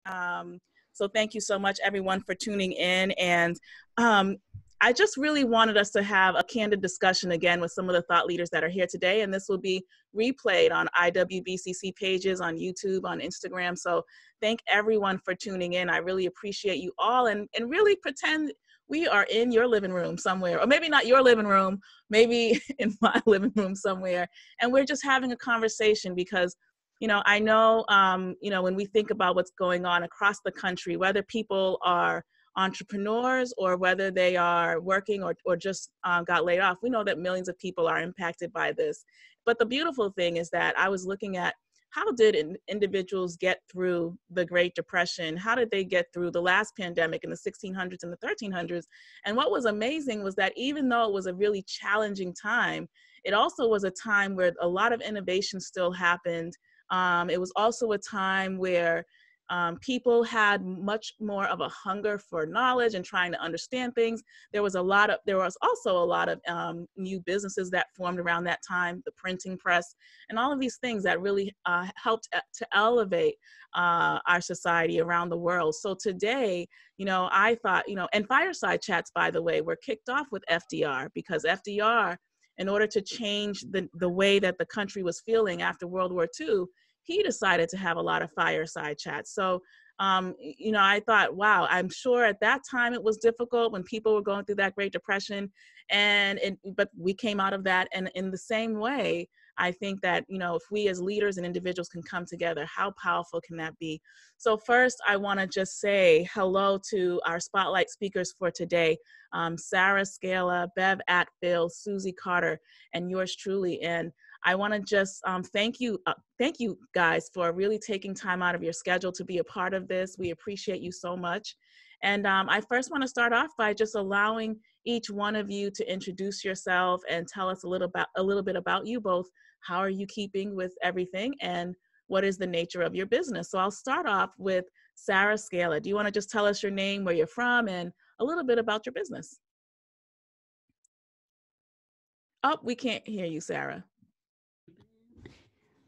So thank you so much, everyone, for tuning in. And I just really wanted us to have a candid discussion again with some of the thought leaders that are here today. And this will be replayed on IWBCC pages, on YouTube, on Instagram. So thank everyone for tuning in. I really appreciate you all, and really pretend we are in your living room somewhere, or maybe not your living room, maybe in my living room somewhere. And we're just having a conversation because, you know, I know, you know, when we think about what's going on across the country, whether people are entrepreneurs or whether they are working or just got laid off, we know that millions of people are impacted by this. But the beautiful thing is that I was looking at how did individuals get through the Great Depression? How did they get through the last pandemic in the 1600s and the 1300s? And what was amazing was that even though it was a really challenging time, it also was a time where a lot of innovation still happened. It was also a time where people had much more of a hunger for knowledge and trying to understand things. There was also a lot of new businesses that formed around that time, the printing press, and all of these things that really helped to elevate our society around the world. So today, you know, I thought, you know, and Fireside Chats, by the way, were kicked off with FDR because FDR, in order to change the way that the country was feeling after World War II, he decided to have a lot of fireside chats. So, you know, I thought, wow, I'm sure at that time it was difficult when people were going through that Great Depression, but we came out of that. And in the same way, I think that, you know, if we as leaders and individuals can come together, how powerful can that be? So first, I want to just say hello to our spotlight speakers for today, Sarah Scala, Bev Attfield, Susie Carter, and yours truly. And I want to just thank you guys for really taking time out of your schedule to be a part of this. We appreciate you so much. And I first want to start off by just allowing each one of you to introduce yourself and tell us a little bit about you both. How are you keeping with everything, and what is the nature of your business? So I'll start off with Sarah Scala. Do you want to just tell us your name, where you're from, and a little bit about your business? Oh, we can't hear you, Sarah.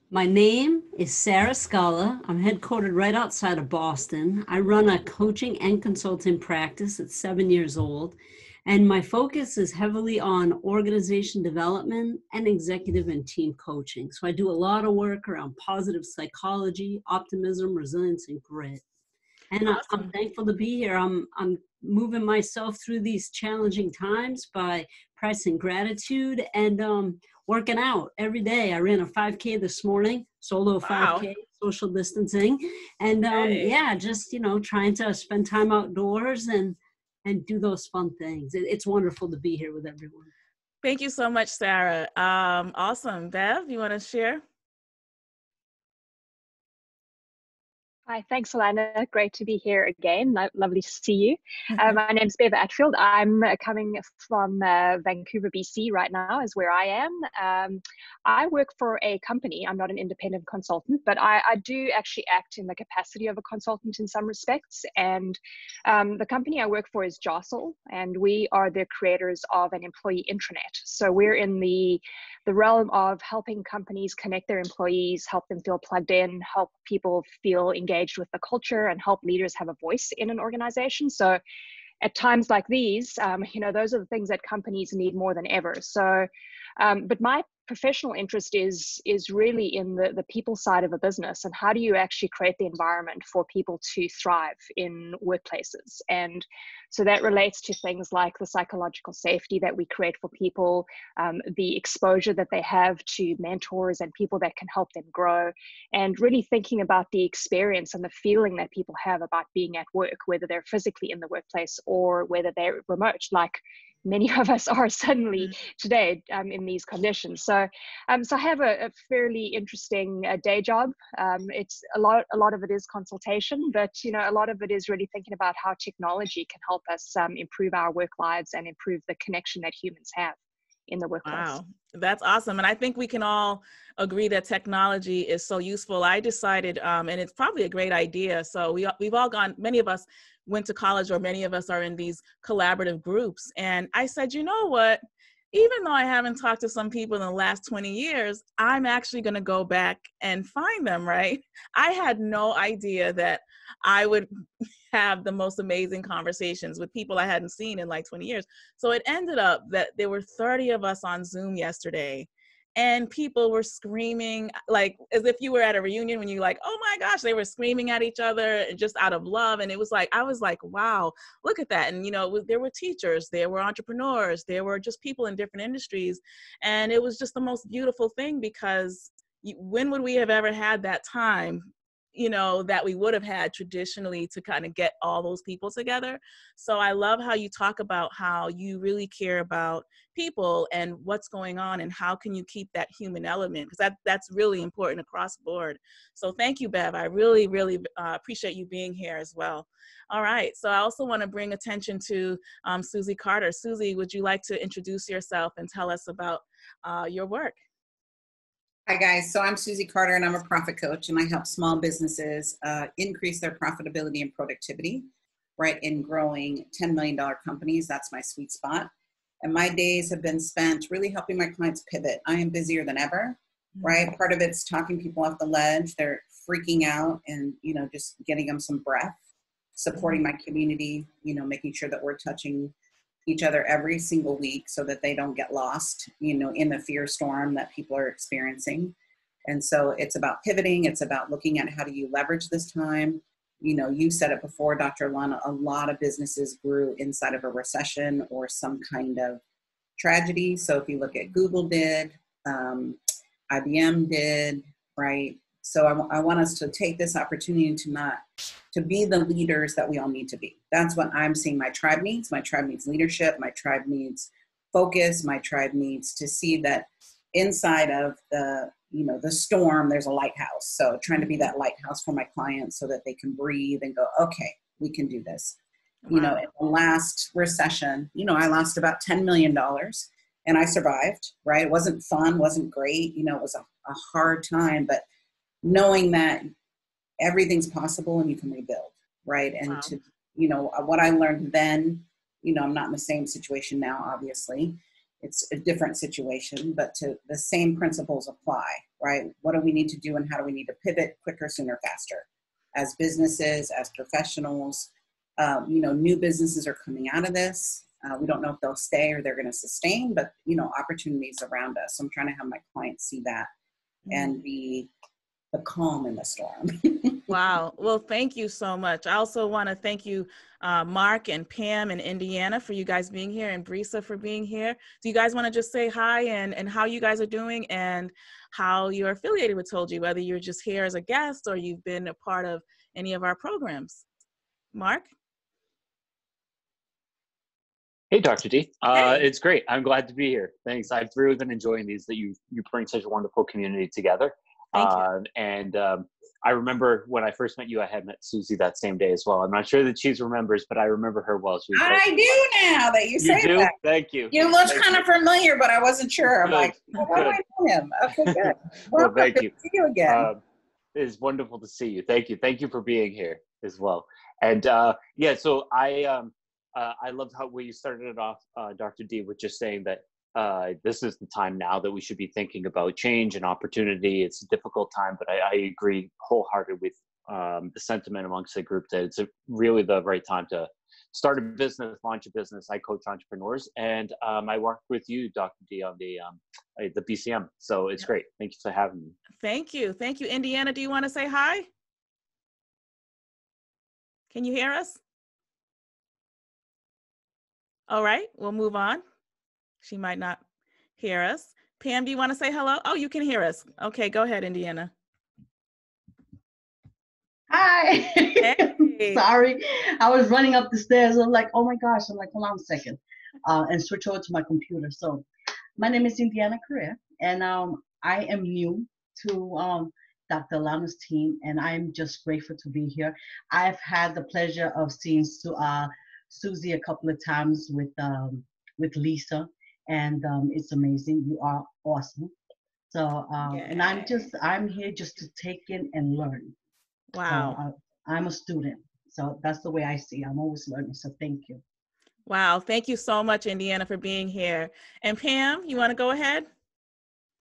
My name is Sarah Scala. I'm headquartered right outside of Boston. I run a coaching and consulting practice at 7 years old, and my focus is heavily on organization development and executive and team coaching. So I do a lot of work around positive psychology, optimism, resilience, and grit. And Awesome. I'm thankful to be here. I'm moving myself through these challenging times by practicing gratitude and working out every day. I ran a 5K this morning, solo 5K, social distancing. And yeah, just, you know, trying to spend time outdoors and do those fun things. It's wonderful to be here with everyone. Thank you so much, Sarah. Awesome. Bev, you want to share? Hi, thanks, Alana. Great to be here again. Lovely to see you. My name's Bev Attfield. I'm coming from Vancouver, BC right now is where I am. I work for a company. I'm not an independent consultant, but I do actually act in the capacity of a consultant in some respects. And the company I work for is Jostle, and we are the creators of an employee intranet. So we're in the realm of helping companies connect their employees, help them feel plugged in, help people feel engaged with the culture, and help leaders have a voice in an organization. So at times like these, you know, those are the things that companies need more than ever. So, but my professional interest is really in the people side of a business, and how do you actually create the environment for people to thrive in workplaces. And so that relates to things like the psychological safety that we create for people, the exposure that they have to mentors and people that can help them grow, and really thinking about the experience and the feeling that people have about being at work, whether they're physically in the workplace or whether they're remote, like many of us are suddenly today in these conditions. So I have a fairly interesting day job. It's a lot of it is consultation, but you know, a lot of it is really thinking about how technology can help us improve our work lives and improve the connection that humans have in the workplace. Wow, that's awesome. And I think we can all agree that technology is so useful. I decided, and it's probably a great idea. So we've all gone, many of us went to college, or many of us are in these collaborative groups. And I said, you know what? even though I haven't talked to some people in the last 20 years, I'm actually going to go back and find them, right? I had no idea that I would have the most amazing conversations with people I hadn't seen in like 20 years. So it ended up that there were 30 of us on Zoom yesterday, and people were screaming like as if you were at a reunion when you like, oh my gosh, they were screaming at each other and just out of love. And it was like, I was like, wow, look at that. And, you know, there were teachers, there were entrepreneurs, there were just people in different industries. And it was just the most beautiful thing because when would we have ever had that time, you know, that we would have had traditionally to kind of get all those people together. So I love how you talk about how you really care about people and what's going on and how can you keep that human element, because that's really important across the board. So thank you, Bev. I really, really appreciate you being here as well. All right, so I also want to bring attention to Susie Carter. Susie, would you like to introduce yourself and tell us about your work? Hi guys, so I'm Susie Carter and I'm a profit coach, and I help small businesses increase their profitability and productivity, right, in growing $10 million companies. That's my sweet spot. And my days have been spent really helping my clients pivot. I am busier than ever, right? Part of it's talking people off the ledge. They're freaking out and, you know, just getting them some breath, supporting my community, you know, making sure that we're touching each other every single week so that they don't get lost, you know, in the fear storm that people are experiencing. And so it's about pivoting. It's about looking at how do you leverage this time. You know, you said it before, Dr. Lana, a lot of businesses grew inside of a recession or some kind of tragedy. So if you look at Google did, IBM did, right? So I want us to take this opportunity to be the leaders that we all need to be. That's what I'm seeing my tribe needs. My tribe needs leadership. My tribe needs focus. My tribe needs to see that inside of the, you know, the storm, there's a lighthouse. So trying to be that lighthouse for my clients so that they can breathe and go, okay, we can do this. Wow. You know, in the last recession, you know, I lost about $10 million and I survived, right? It wasn't fun, wasn't great. You know, it was a hard time, but knowing that everything's possible and you can rebuild, right? And wow. To, you know, what I learned then, you know, I'm not in the same situation now, obviously. It's a different situation, but to the same principles apply, right? What do we need to do and how do we need to pivot quicker, sooner, faster? As businesses, as professionals, you know, new businesses are coming out of this. We don't know if they'll stay or they're going to sustain, but, you know, opportunities around us. So I'm trying to have my clients see that and be the calm in the storm. Wow. Well, thank you so much. I also want to thank you, Mark and Pam and Indiana, for you guys being here, and Brisa for being here. Do you guys want to just say hi and how you guys are doing and how you're affiliated with TOLGI, whether you're just here as a guest or you've been a part of any of our programs? Mark? Hey, Dr. D. Hey. It's great. I'm glad to be here. Thanks. I've really been enjoying these, that you bring such a wonderful community together. Thank you. And I remember when I first met you, I had met Susie that same day as well. I'm not sure that she remembers, but I remember her well. She was I do now that you say do? that. Thank you. You look kind of familiar, but I wasn't sure. I'm like, why do I know him? Okay, good. Well, thank you. See you again. It's wonderful to see you. Thank you. Thank you for being here as well. And yeah, so I loved how you started it off, Dr. D, with just saying that this is the time now that we should be thinking about change and opportunity. It's a difficult time, but I agree wholeheartedly with the sentiment amongst the group that it's really the right time to start a business, launch a business. I coach entrepreneurs, and I work with you, Dr. D, on the BCM. So it's great. Thank you for having me. Thank you. Thank you. Indiana, do you want to say hi? Can you hear us? All right, we'll move on. She might not hear us. Pam, do you want to say hello? Oh, you can hear us. Okay, go ahead, Indiana. Hi. Hey. Sorry, I was running up the stairs. I'm like, oh my gosh. I'm like, hold on a second, and switch over to my computer. So my name is Indiana Correa, and I am new to Dr. Lana's team, and I'm just grateful to be here. I've had the pleasure of seeing Susie a couple of times with Lisa, and it's amazing. You are awesome. So and I'm here just to take in and learn. Wow. So I'm a student, so that's the way I see it. I'm always learning. So thank you. Wow. Thank you so much, Indiana, for being here. And Pam, you want to go ahead?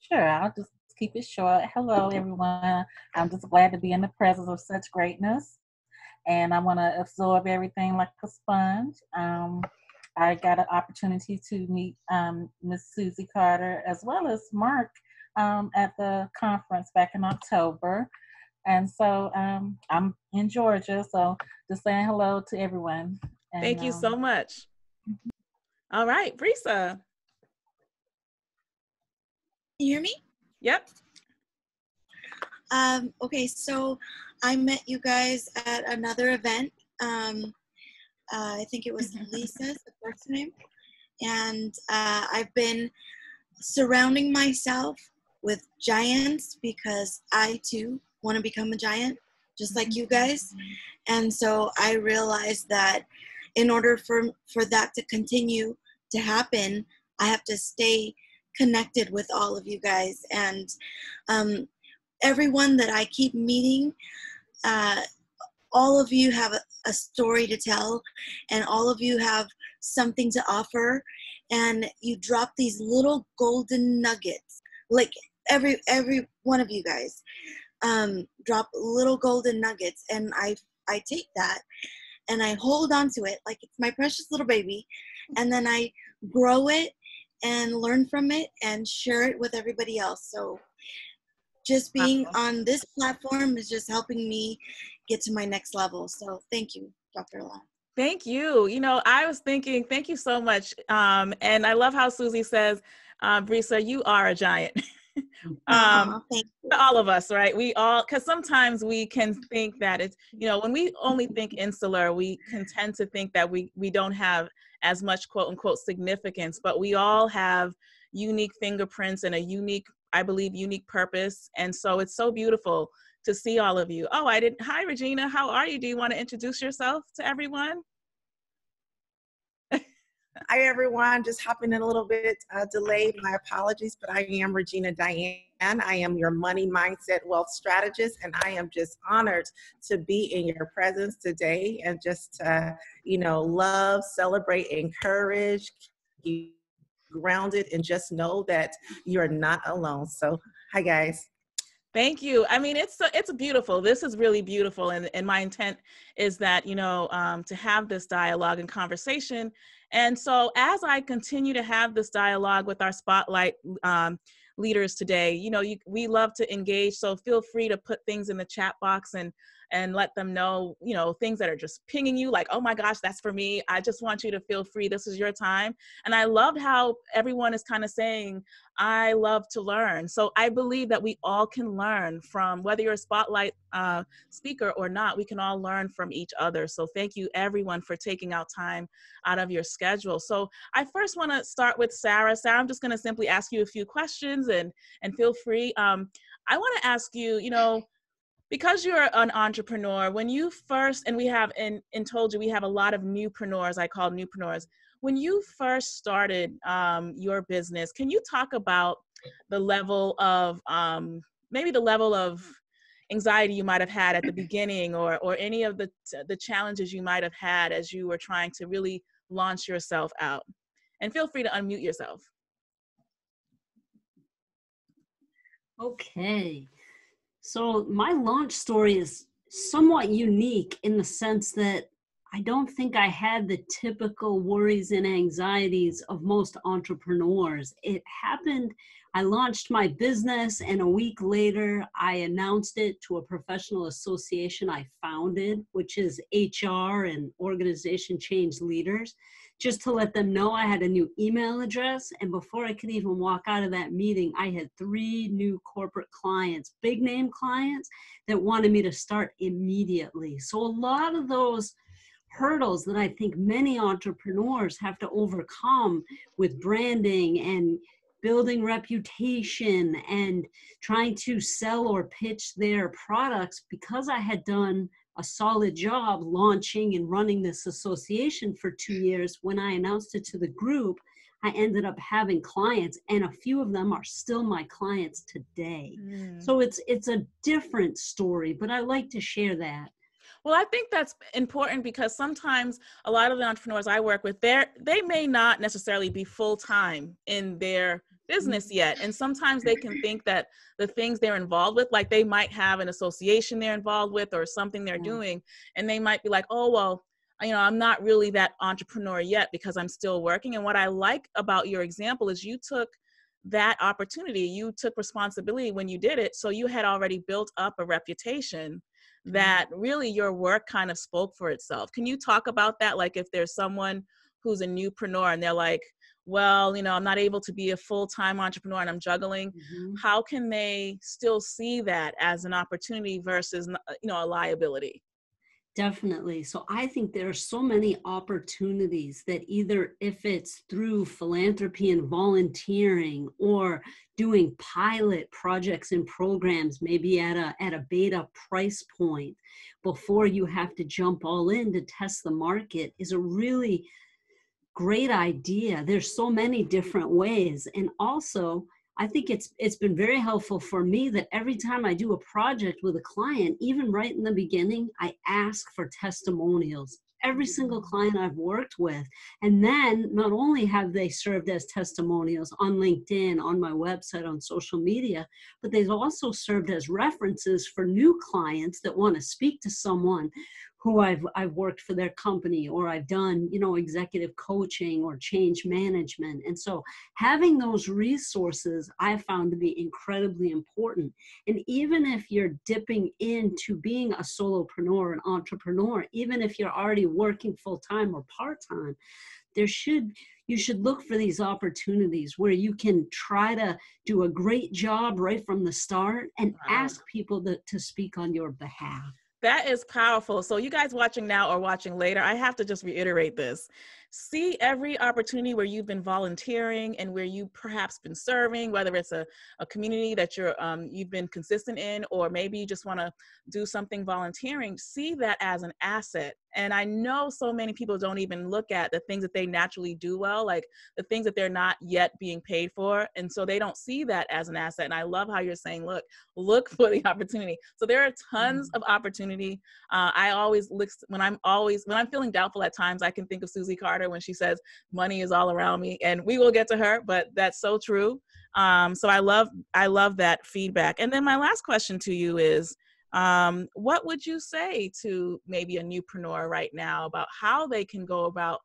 Sure, I'll just keep it short. Hello, everyone. I'm just glad to be in the presence of such greatness, and I want to absorb everything like a sponge. I got an opportunity to meet Miss Susie Carter as well as Mark at the conference back in October. And so I'm in Georgia, so just saying hello to everyone. And, Thank you so much. All right, Brisa. Can you hear me? Yep. Okay, so I met you guys at another event. I think it was Lisa's the first name. And I've been surrounding myself with giants because I too want to become a giant, just like you guys. And so I realized that in order for that to continue to happen, I have to stay connected with all of you guys. And everyone that I keep meeting, all of you have a story to tell, and all of you have something to offer, and you drop these little golden nuggets, like every one of you guys drop little golden nuggets, and I take that and I hold on to it like it's my precious little baby, and then I grow it and learn from it and share it with everybody else. So just being on this platform is just helping me get to my next level. So thank you, Dr. Alon. Thank you. You know, I was thinking, thank you so much. And I love how Susie says, Brisa, you are a giant. Thank you. All of us, right? We all, because sometimes we can think that it's, you know, when we only think insular, we can tend to think that we don't have as much quote unquote significance, but we all have unique fingerprints and a unique, I believe, unique purpose. And so it's so beautiful to see all of you. Oh, hi, Regina, how are you? Do you want to introduce yourself to everyone? Hi, everyone. Just hopping in a little bit delayed. My apologies, but I am Regina Diane. I am your money mindset wealth strategist, and I am just honored to be in your presence today and just, love, celebrate, encourage, keep grounded, and just know that you're not alone. So, hi, guys. Thank you. I mean, it's beautiful. This is really beautiful. And my intent is that, to have this dialogue and conversation. And so as I continue to have this dialogue with our spotlight leaders today, we love to engage. So feel free to put things in the chat box and let them know, things that are just pinging you like, oh my gosh, that's for me. I just want you to feel free. This is your time. And I loved how everyone is kind of saying, I love to learn. So I believe that we all can learn from, whether you're a spotlight speaker or not, we can all learn from each other. So thank you everyone for taking out time out of your schedule. So I first want to start with Sarah. Sarah, I'm just going to simply ask you a few questions and feel free. I want to ask you, because you're an entrepreneur, when you first, and we have in TOLGI, we have a lot of newpreneurs, I call newpreneurs. When you first started your business, can you talk about the level of, maybe the level of anxiety you might have had at the beginning, or any of the challenges you might have had as you were trying to really launch yourself out? And feel free to unmute yourself. Okay. So my launch story is somewhat unique in the sense that I don't think I had the typical worries and anxieties of most entrepreneurs. It happened, I launched my business, and a week later, I announced it to a professional association I founded, which is HR and Organization Change Leaders, just to let them know I had a new email address. And before I could even walk out of that meeting, I had 3 new corporate clients, big name clients, that wanted me to start immediately. So a lot of those hurdles that I think many entrepreneurs have to overcome with branding and building reputation and trying to sell or pitch their products, because I had done a solid job launching and running this association for 2 years. When I announced it to the group, I ended up having clients, and a few of them are still my clients today. So it's a different story, but I like to share that. Well, I think that's important because sometimes a lot of the entrepreneurs I work with, they may not necessarily be full-time in their business yet. And sometimes they can think that the things they're involved with, like they might have an association they're involved with or something they're doing, and they might be like, oh, well, I'm not really that entrepreneur yet because I'm still working. And what I like about your example is you took that opportunity, you took responsibility when you did it. So you had already built up a reputation that really your work kind of spoke for itself. Can you talk about that? Like if there's someone who's a newpreneur and they're like, well, I'm not able to be a full-time entrepreneur and I'm juggling. How can they still see that as an opportunity versus, a liability? Definitely. So I think there are so many opportunities that either if it's through philanthropy and volunteering or doing pilot projects and programs, maybe at a beta price point before you have to jump all in to test the market, is a really great idea. There's so many different ways. And also, I think it's been very helpful for me that every time I do a project with a client, even right in the beginning, I ask for testimonials. Every single client I've worked with. And then not only have they served as testimonials on LinkedIn, on my website, on social media, but they've also served as references for new clients that want to speak to someone who I've worked for their company, or I've done, executive coaching or change management. And so having those resources I found to be incredibly important. And even if you're dipping into being a solopreneur, an entrepreneur, even if you're already working full-time or part-time, you should look for these opportunities where you can try to do a great job right from the start and ask people to speak on your behalf. That is powerful. So you guys watching now or watching later, I have to just reiterate this. See every opportunity where you've been volunteering and where you perhaps been serving, whether it's a community that you've been consistent in, or maybe you just want to do something volunteering. See that as an asset. And I know so many people don't even look at the things that they naturally do well, like the things that they're not yet being paid for. And so they don't see that as an asset. And I love how you're saying, look for the opportunity. So there are tons of opportunity. I always look, when I'm feeling doubtful at times, I can think of Susie Carter when she says money is all around me, and we will get to her, but that's so true. So I love that feedback. And then my last question to you is, what would you say to maybe a newpreneur right now about how they can go about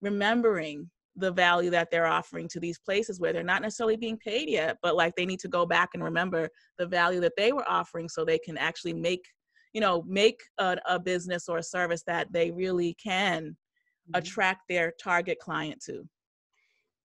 remembering the value that they're offering to these places where they're not necessarily being paid yet, but like they need to go back and remember the value that they were offering so they can actually make a business or a service that they really can attract their target client to?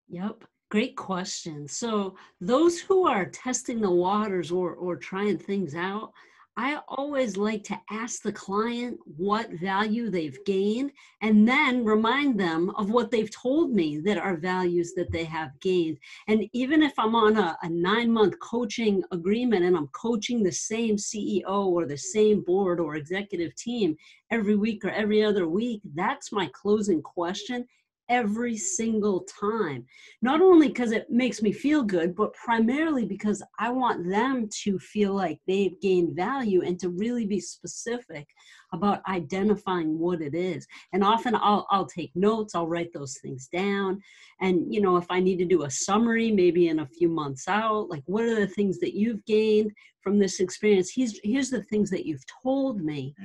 Yep. Great question. So those who are testing the waters or trying things out, I always like to ask the client what value they've gained and then remind them of what they've told me that are values that they have gained. And even if I'm on a 9-month coaching agreement and I'm coaching the same CEO or the same board or executive team every week or every other week, that's my closing question every single time. Not only because it makes me feel good, but primarily because I want them to feel like they've gained value and to really be specific about identifying what it is. And often I'll take notes, I'll write those things down. And, if I need to do a summary, maybe in a few months out, like what are the things that you've gained from this experience? Here's the things that you've told me.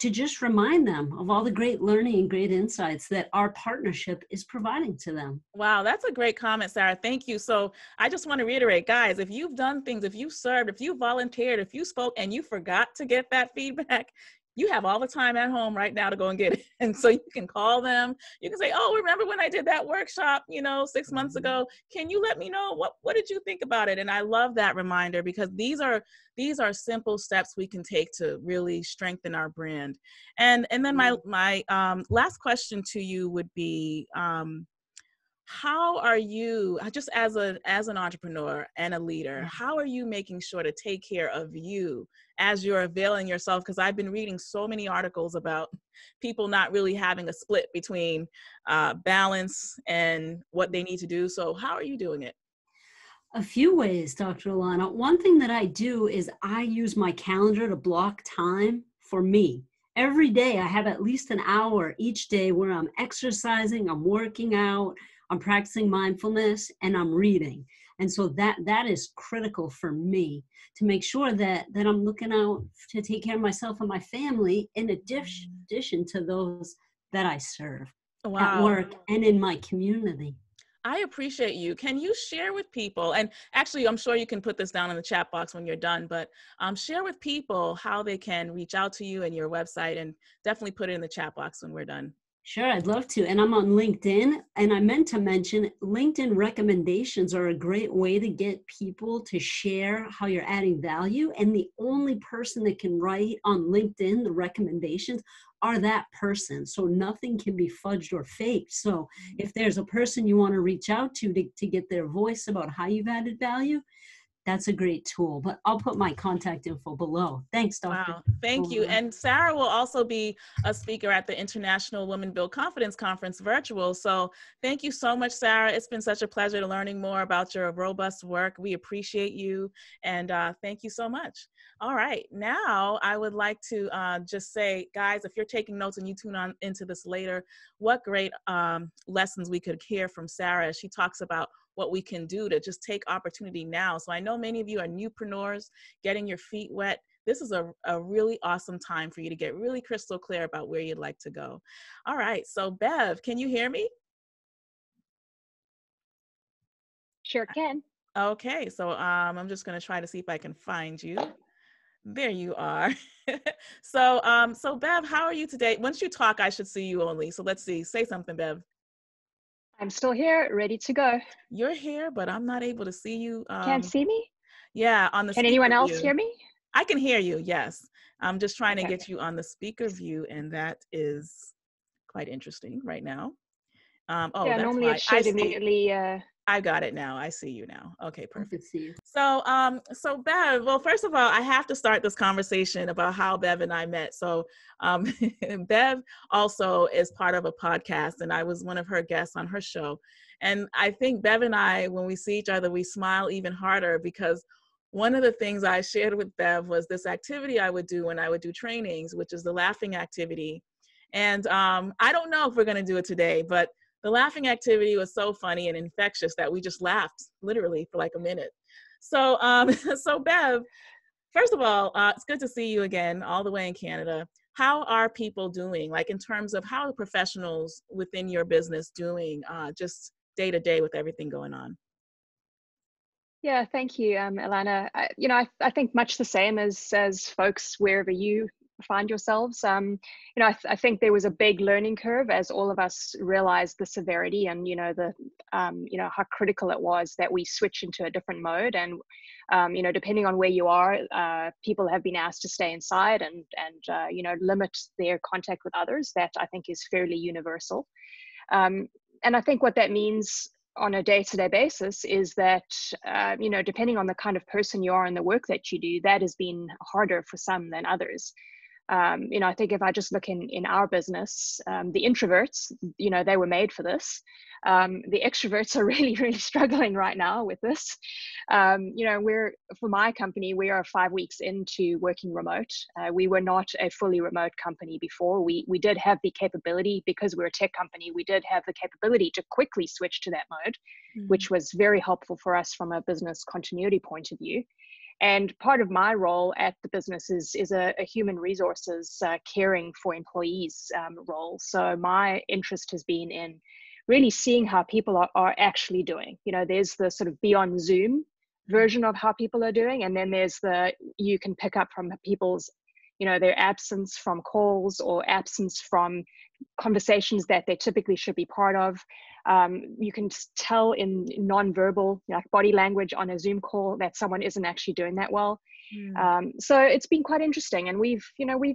To just remind them of all the great learning and great insights that our partnership is providing to them. Wow, that's a great comment, Sarah. Thank you. So I just want to reiterate, guys, if you've done things, if you served, if you volunteered, if you spoke and you forgot to get that feedback, you have all the time at home right now to go and get it. And so you can call them. You can say, oh, remember when I did that workshop, 6 months ago? Can you let me know what did you think about it? And I love that reminder because these are simple steps we can take to really strengthen our brand. And then my last question to you would be, how are you, just as an entrepreneur and a leader, how are you making sure to take care of you as you're availing yourself? Because I've been reading so many articles about people not really having a split between balance and what they need to do. So how are you doing it? A few ways, Dr. Alana. One thing that I do is I use my calendar to block time for me. Every day I have at least an hour each day where I'm exercising, I'm working out, I'm practicing mindfulness, and I'm reading. And so that is critical for me to make sure that I'm looking out to take care of myself and my family in addition to those that I serve at work and in my community. I appreciate you. Can you share with people, and actually I'm sure you can put this down in the chat box when you're done, but share with people how they can reach out to you and your website, and definitely put it in the chat box when we're done. Sure, I'd love to. And I'm on LinkedIn. And I meant to mention LinkedIn recommendations are a great way to get people to share how you're adding value. And the only person that can write on LinkedIn the recommendations are that person. So nothing can be fudged or faked. So if there's a person you want to reach out to get their voice about how you've added value, that's a great tool. But I'll put my contact info below. Thanks, Dr. Wow, thank you. And Sarah will also be a speaker at the International Women Build Confidence Conference virtual. So thank you so much, Sarah. It's been such a pleasure learning more about your robust work. We appreciate you, and thank you so much. All right, now I would like to just say, guys, if you're taking notes and you tune on into this later, what great lessons we could hear from Sarah as she talks about what we can do to just take opportunity now. So I know many of you are newpreneurs, getting your feet wet. This is a really awesome time for you to get really crystal clear about where you'd like to go. All right, so Bev, can you hear me? Sure can. Okay, so I'm just gonna try to see if I can find you. There you are. So Bev, how are you today? Once you talk, I should see you only. So let's see, say something, Bev. I'm still here, ready to go. You're here, but I'm not able to see you. Can't see me? Yeah, on the Can speaker anyone else view. hear me? I can hear you, yes. I'm just trying to Okay. get you on the speaker view, and that is quite interesting right now. Oh, Yeah, that's normally why. it should immediately. I got it now. I see you now. Okay, perfect. I can see you. So Bev, well, first of all, I have to start this conversation about how Bev and I met. So Bev also is part of a podcast, and I was one of her guests on her show. And I think Bev and I, when we see each other, we smile even harder, because one of the things I shared with Bev was this activity I would do when I would do trainings, which is the laughing activity. And I don't know if we're going to do it today, but the laughing activity was so funny and infectious that we just laughed literally for like a minute. So, so Bev, first of all, it's good to see you again, all the way in Canada. How are people doing? Like in terms of how are professionals within your business doing just day to day with everything going on? Yeah, thank you, Alana. I think much the same as folks wherever you find yourselves. I think there was a big learning curve as all of us realized the severity and how critical it was that we switch into a different mode. And depending on where you are, people have been asked to stay inside and limit their contact with others. That I think is fairly universal. And I think what that means on a day-to-day basis is that, depending on the kind of person you are and the work that you do, that has been harder for some than others. I think if I just look in our business, the introverts, they were made for this. The extroverts are really, really struggling right now with this. For my company, we are 5 weeks into working remote. We were not a fully remote company before. We did have the capability, because we're a tech company, we did have the capability to quickly switch to that mode, which was very helpful for us from a business continuity point of view. And part of my role at the business is a human resources caring for employees role. So my interest has been in really seeing how people are actually doing. There's the sort of beyond Zoom version of how people are doing. And then there's you can pick up from people's, their absence from calls or absence from conversations that they typically should be part of. You can tell in nonverbal, like body language on a Zoom call, that someone isn't actually doing that well. So it's been quite interesting, and we've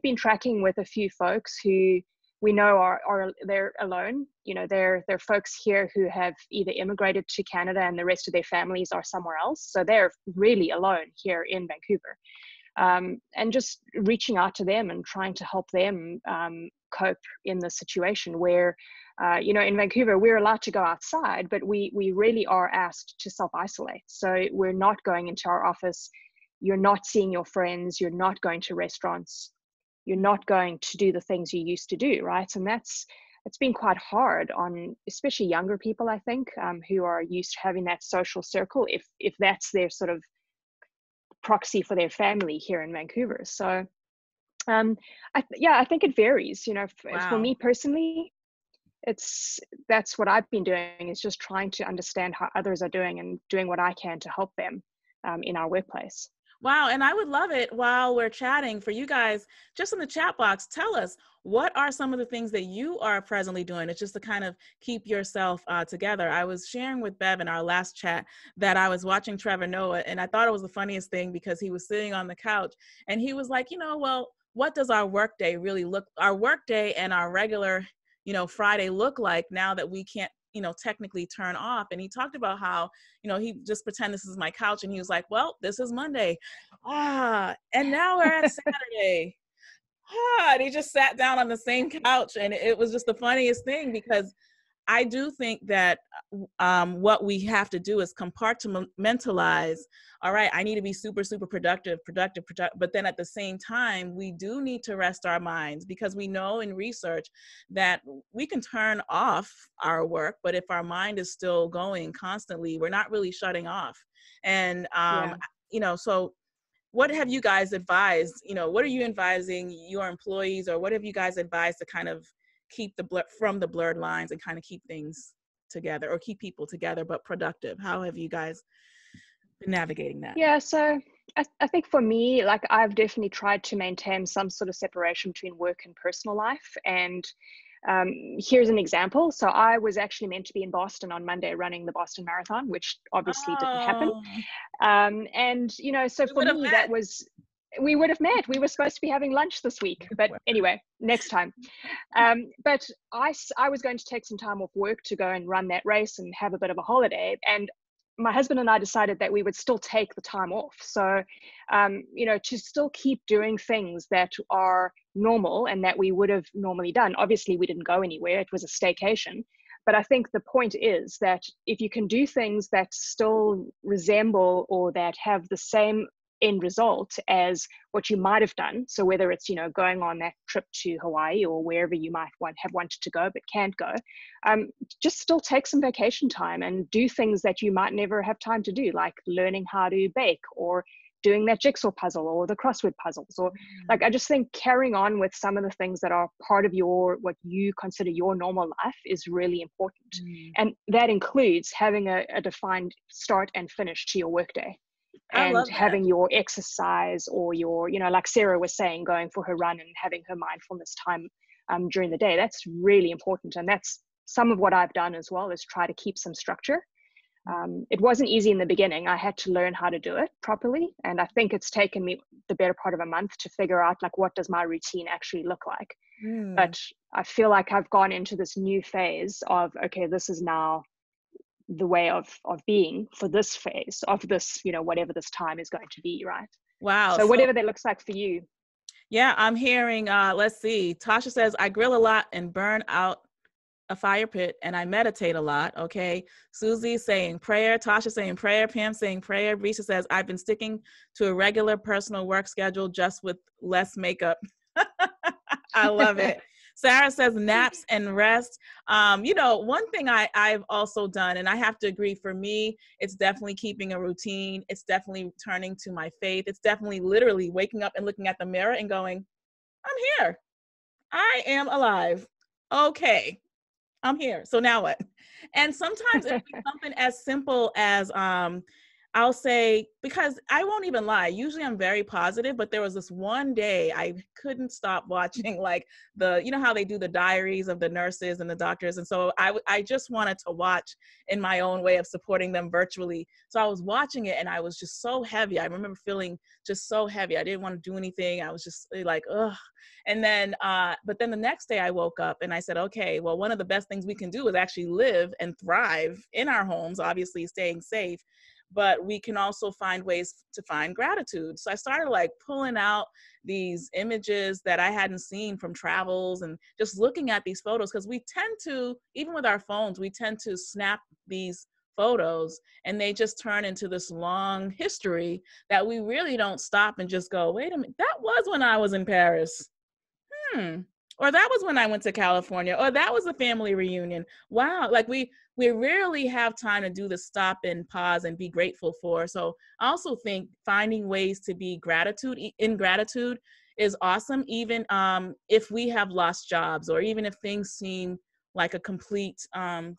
been tracking with a few folks who we know they're alone. They're folks here who have either immigrated to Canada and the rest of their families are somewhere else, so they're really alone here in Vancouver. And just reaching out to them and trying to help them cope in the situation where, in Vancouver, we're allowed to go outside, but we really are asked to self-isolate. So we're not going into our office. You're not seeing your friends. You're not going to restaurants. you're not going to do the things you used to do, right? And it's been quite hard on especially younger people, I think, who are used to having that social circle, if that's their sort of proxy for their family here in Vancouver. So I think it varies, you know. For me personally, that's what I've been doing, is just trying to understand how others are doing and doing what I can to help them in our workplace. Wow. And I would love it, while we're chatting, for you guys, just in the chat box, tell us, what are some of the things that you are presently doing? It's just to kind of keep yourself together. I was sharing with Bev in our last chat that I was watching Trevor Noah, and I thought it was the funniest thing, because he was sitting on the couch and he was like, well, what does our workday and our regular, Friday look like now that we can't, technically turn off? And he talked about how, he just pretend this is my couch, and he was like, well, this is Monday. And now we're at Saturday. And he just sat down on the same couch, and it was just the funniest thing, because I do think that what we have to do is compartmentalize. All right, I need to be super, super productive. But then at the same time, we do need to rest our minds, because we know in research that we can turn off our work, but if our mind is still going constantly, we're not really shutting off. And, so what have you guys advised? What are you advising your employees, or what have you guys advised to kind of keep the blurred lines and kind of keep things together, or keep people together but productive? How have you guys been navigating that? Yeah, so I think for me, like, I've definitely tried to maintain some sort of separation between work and personal life. And here's an example. So I was actually meant to be in Boston on Monday running the Boston Marathon, which obviously didn't happen. And, so for me, we would have met. We were supposed to be having lunch this week, but anyway, next time. But I was going to take some time off work to go and run that race and have a bit of a holiday. And my husband and I decided that we would still take the time off. So, to still keep doing things that are normal and that we would have normally done. Obviously, we didn't go anywhere. It was a staycation. But I think the point is that if you can do things that still resemble or that have the same end result as what you might have done, so whether it's going on that trip to Hawaii or wherever you might have wanted to go but can't go, just still take some vacation time and do things that you might never have time to do, like learning how to bake, or doing that jigsaw puzzle, or the crossword puzzles, or like, I just think carrying on with some of the things that are part of what you consider your normal life is really important. And that includes having a defined start and finish to your workday. And having your exercise, or your, like Sarah was saying, going for her run and having her mindfulness time during the day. That's really important. And that's some of what I've done as well, is try to keep some structure. It wasn't easy in the beginning. I had to learn how to do it properly. And I think it's taken me the better part of a month to figure out, like, what does my routine actually look like? But I feel like I've gone into this new phase of, okay, this is now the way of being for this phase of this, whatever this time is going to be, right? Wow. So whatever that looks like for you. Yeah, I'm hearing, let's see. Tasha says, I grill a lot and burn out a fire pit, and I meditate a lot. Okay. Susie saying prayer. Tasha saying prayer. Pam saying prayer. Risa says, I've been sticking to a regular personal work schedule, just with less makeup. I love it. Sarah says naps and rest. One thing I've also done, and I have to agree, for me, it's definitely keeping a routine. It's definitely turning to my faith. It's definitely literally waking up and looking at the mirror and going, I'm here. I am alive. Okay. I'm here. So now what? And sometimes it's something as simple as, I'll say, because I won't even lie, usually I'm very positive, but there was this one day I couldn't stop watching, like, how they do the diaries of the nurses and the doctors. And so I just wanted to watch in my own way of supporting them virtually. So I was watching it and I was just so heavy. I remember feeling just so heavy. I didn't want to do anything. I was just like, ugh. And then, but then the next day I woke up and I said, okay, well, one of the best things we can do is actually live and thrive in our homes, obviously staying safe, but we can also find ways to find gratitude. So I started, like, pulling out these images that I hadn't seen from travels and just looking at these photos, because we tend to, even with our phones, we tend to snap these photos and they just turn into this long history that we really don't stop and just go, wait a minute, that was when I was in Paris. Or that was when I went to California, or that was a family reunion. Wow. Like we rarely have time to do the stop and pause and be grateful for. So I also think finding ways to be in gratitude is awesome, even if we have lost jobs, or even if things seem like a complete,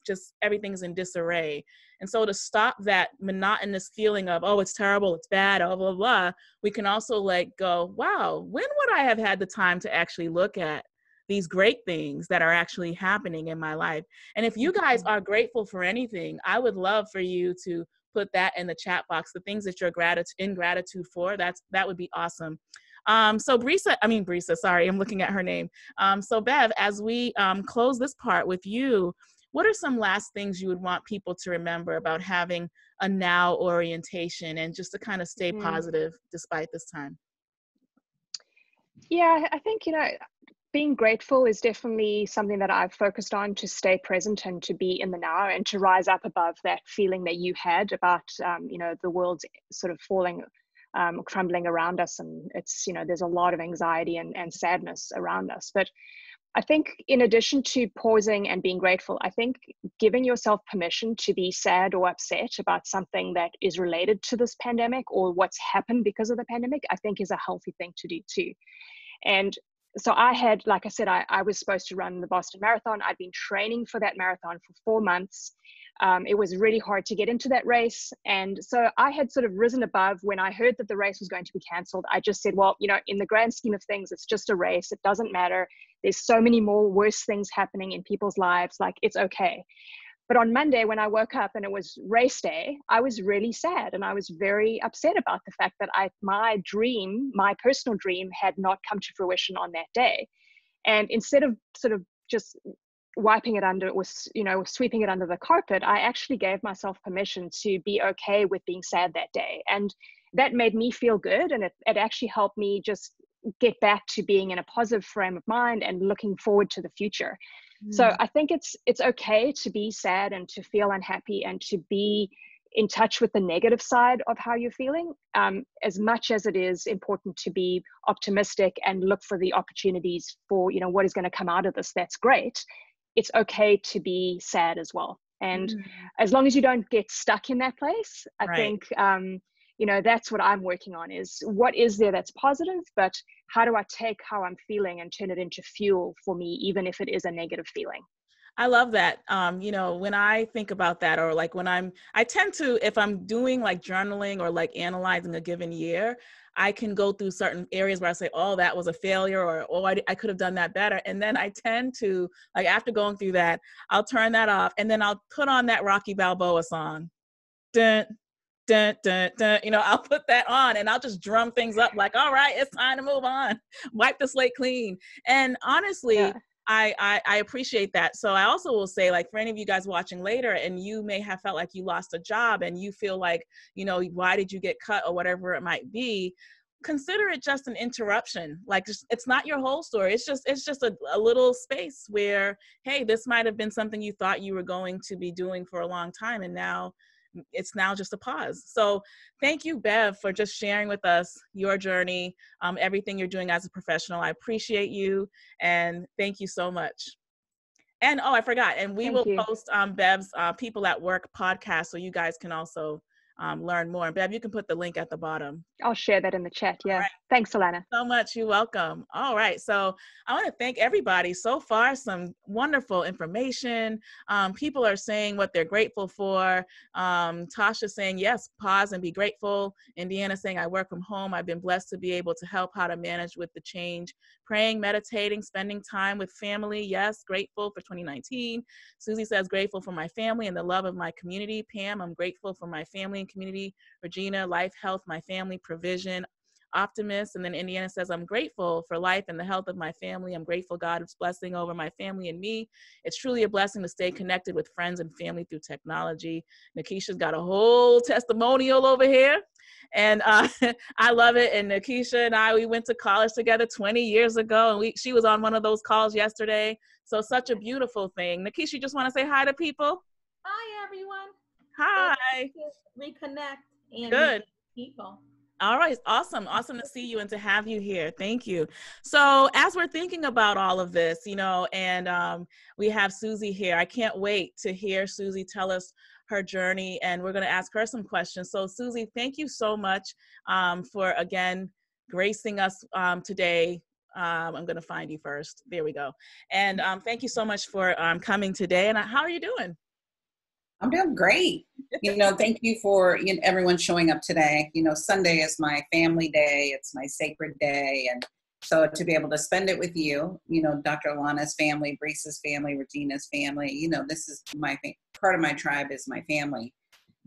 just everything's in disarray. And so to stop that monotonous feeling of, oh, it's terrible, it's bad, blah, blah, blah, we can also like go, wow, when would I have had the time to actually look at these great things that are actually happening in my life? And if you guys are grateful for anything, I would love for you to put that in the chat box, the things that you're in gratitude for. That would be awesome. So Brisa, sorry, I'm looking at her name. So Bev, as we close this part with you, what are some last things you would want people to remember about having a now orientation and just to kind of stay positive despite this time? Yeah, I think, being grateful is definitely something that I've focused on, to stay present and to be in the now and to rise up above that feeling that you had about, the world's sort of falling, crumbling around us. And it's, there's a lot of anxiety and sadness around us. But I think in addition to pausing and being grateful, I think giving yourself permission to be sad or upset about something that is related to this pandemic or what's happened because of the pandemic, I think is a healthy thing to do too. And so I had, like I said, I was supposed to run the Boston Marathon. I'd been training for that marathon for 4 months. It was really hard to get into that race. And so I had sort of risen above when I heard that the race was going to be canceled. I just said, well, in the grand scheme of things, it's just a race. It doesn't matter. There's so many more worse things happening in people's lives. Like, it's okay. But on Monday, when I woke up and it was race day, I was really sad and I was very upset about the fact that my personal dream had not come to fruition on that day. And instead of sort of just wiping it under, sweeping it under the carpet, I actually gave myself permission to be okay with being sad that day. And that made me feel good. And it actually helped me just get back to being in a positive frame of mind and looking forward to the future. So I think it's okay to be sad and to feel unhappy and to be in touch with the negative side of how you're feeling, as much as it is important to be optimistic and look for the opportunities for, what is going to come out of this. That's great. It's okay to be sad as well. And as long as you don't get stuck in that place, I think, that's what I'm working on, is what is there that's positive, but how do I take how I'm feeling and turn it into fuel for me, even if it is a negative feeling? I love that. When I think about that, or like I tend to, if I'm doing like journaling or like analyzing a given year, I can go through certain areas where I say, oh, that was a failure, or, oh, I could have done that better. And then I tend to, like, after going through that, I'll turn that off and then I'll put on that Rocky Balboa song. Dun, dun, dun, dun. I'll put that on and I'll just drum things up like, all right, it's time to move on. Wipe the slate clean. And honestly, I appreciate that. So I also will say, like, for any of you guys watching later and you may have felt like you lost a job and you feel like, why did you get cut or whatever it might be, consider it just an interruption. Like, it's not your whole story. It's just a little space where, hey, this might have been something you thought you were going to be doing for a long time. And now it's just a pause. So thank you, Bev, for just sharing with us your journey, everything you're doing as a professional. I appreciate you. And thank you so much. And, oh, I forgot. And we will post Bev's People at Work podcast, so you guys can also learn more. Bev, you can put the link at the bottom. I'll share that in the chat. Yeah. Right. Thanks, Alana. So much. You're welcome. All right. So I want to thank everybody so far. Some wonderful information. People are saying what they're grateful for. Tasha saying, yes, pause and be grateful. Indiana saying, I work from home. I've been blessed to be able to help how to manage with the change. Praying, meditating, spending time with family. Yes, grateful for 2019. Susie says, grateful for my family and the love of my community. Pam, I'm grateful for my family and community. Regina, life, health, my family, provision. Optimist. And then Indiana says, I'm grateful for life and the health of my family. I'm grateful God's blessing over my family and me. It's truly a blessing to stay connected with friends and family through technology. Nikisha's got a whole testimonial over here. And I love it. And Nikisha and we went to college together 20 years ago. And she was on one of those calls yesterday. So such a beautiful thing. Nikisha, you just want to say hi to people? Hi, everyone. Hi. Reconnect and good meet people. All right. Awesome. Awesome to see you and to have you here. Thank you. So as we're thinking about all of this, and we have Susie here, I can't wait to hear Susie tell us her journey, and we're going to ask her some questions. So Susie, thank you so much for, again, gracing us today. I'm going to find you first. There we go. And thank you so much for coming today. And how are you doing? I'm doing great. Thank you for everyone showing up today. Sunday is my family day. It's my sacred day. And so to be able to spend it with you, Dr. Alana's family, Bree's family, Regina's family, this is part of my tribe is my family.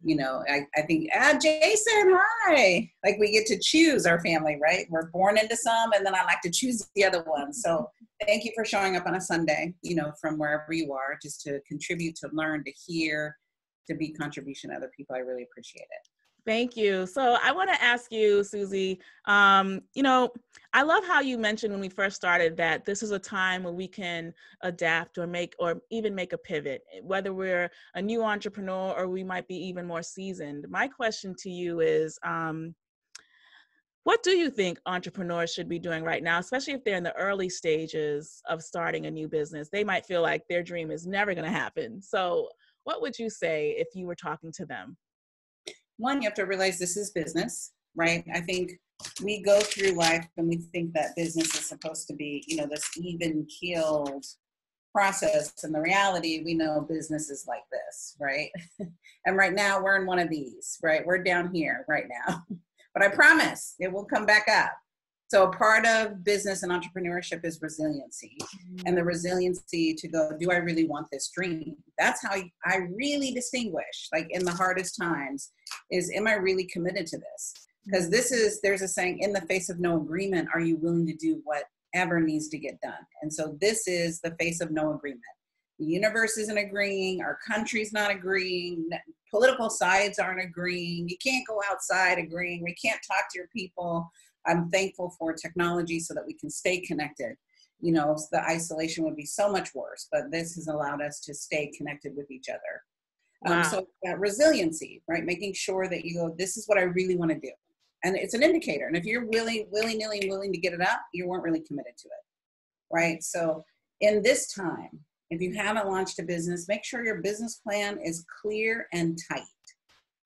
I think, Jason, hi. Like we get to choose our family, right? We're born into some, and then I like to choose the other one. So thank you for showing up on a Sunday, from wherever you are, just to contribute, to learn, to hear, to be contribution to other people. I really appreciate it. Thank you. So I want to ask you, Susie, I love how you mentioned when we first started that this is a time when we can adapt or even make a pivot, whether we're a new entrepreneur or we might be even more seasoned. My question to you is, what do you think entrepreneurs should be doing right now, especially if they're in the early stages of starting a new business? They might feel like their dream is never going to happen. So what would you say if you were talking to them? One, you have to realize this is business, right? I think we go through life and we think that business is supposed to be, this even-keeled process. And the reality, we know business is like this, right? And right now we're in one of these, right? We're down here right now. But I promise it will come back up. So a part of business and entrepreneurship is resiliency, and the resiliency to go, do I really want this dream? That's how I really distinguish, like in the hardest times, is am I really committed to this? Because there's a saying, in the face of no agreement, are you willing to do whatever needs to get done? And so this is the face of no agreement. The universe isn't agreeing, our country's not agreeing, political sides aren't agreeing, you can't go outside agreeing, we can't talk to your people. I'm thankful for technology so that we can stay connected. The isolation would be so much worse, but this has allowed us to stay connected with each other. Wow. So that resiliency, right? Making sure that you go, this is what I really want to do. And it's an indicator. And if you're willy-nilly willing to get it up, you weren't really committed to it, right? So in this time, if you haven't launched a business, make sure your business plan is clear and tight,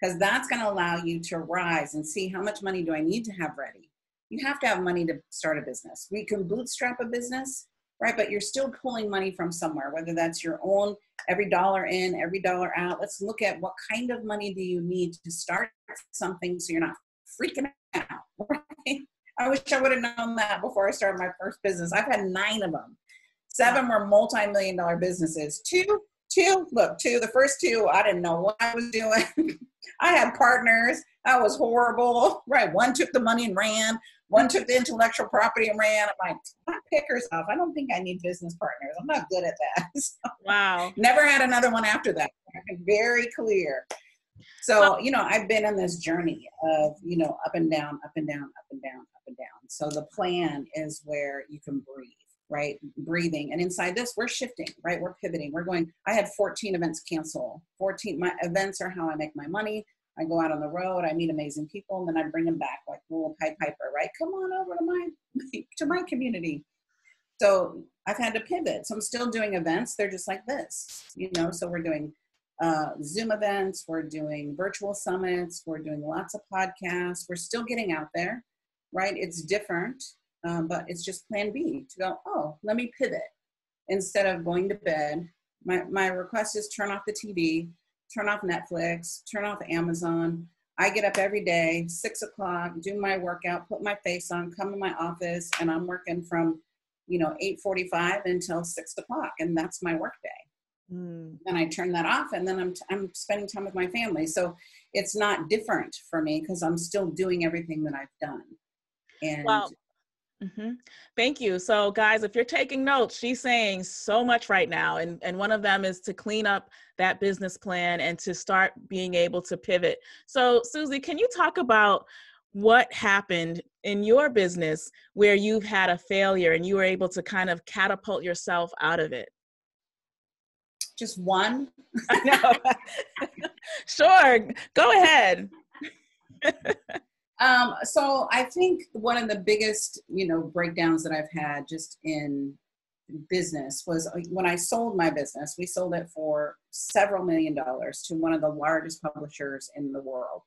because that's going to allow you to rise and see how much money do I need to have ready. You have to have money to start a business. We can bootstrap a business, right? But you're still pulling money from somewhere, whether that's your own, every dollar in, every dollar out. Let's look at what kind of money do you need to start something so you're not freaking out, right? I wish I would have known that before I started my first business. I've had 9 of them. 7 were multi-million-dollar businesses. Two, the first 2, I didn't know what I was doing. I had partners. That was horrible, right? One took the money and ran. One took the intellectual property and ran. I'm like, my pickers off. I don't think I need business partners. I'm not good at that. So, wow. Never had another one after that. Very clear. So, I've been on this journey of, up and down, up and down, up and down, up and down. So the plan is where you can breathe, right? Breathing. And inside this, we're shifting, right? We're pivoting. We're going, I had 14 events cancel. 14, my events are how I make my money. I go out on the road, I meet amazing people, and then I bring them back like a little Pied Piper, right? Come on over to my community. So I've had to pivot. So I'm still doing events. They're just like this, so we're doing Zoom events, we're doing virtual summits, we're doing lots of podcasts. We're still getting out there, right? It's different, but it's just plan B to go, oh, let me pivot. Instead of going to bed, my request is turn off the TV, turn off Netflix, turn off Amazon. I get up every day, 6 o'clock, do my workout, put my face on, come to my office, and I'm working from, 8:45 until 6 o'clock, and that's my work day. Then I turn that off, and then I'm spending time with my family. So it's not different for me because I'm still doing everything that I've done. And well, thank you. So guys, if you're taking notes, she's saying so much right now. And one of them is to clean up that business plan and to start being able to pivot. So Susie, can you talk about what happened in your business where you've had a failure and you were able to kind of catapult yourself out of it? Just one? I know. Sure. Go ahead. So I think one of the biggest, breakdowns that I've had just in business was when I sold my business. We sold it for several $1 million to one of the largest publishers in the world.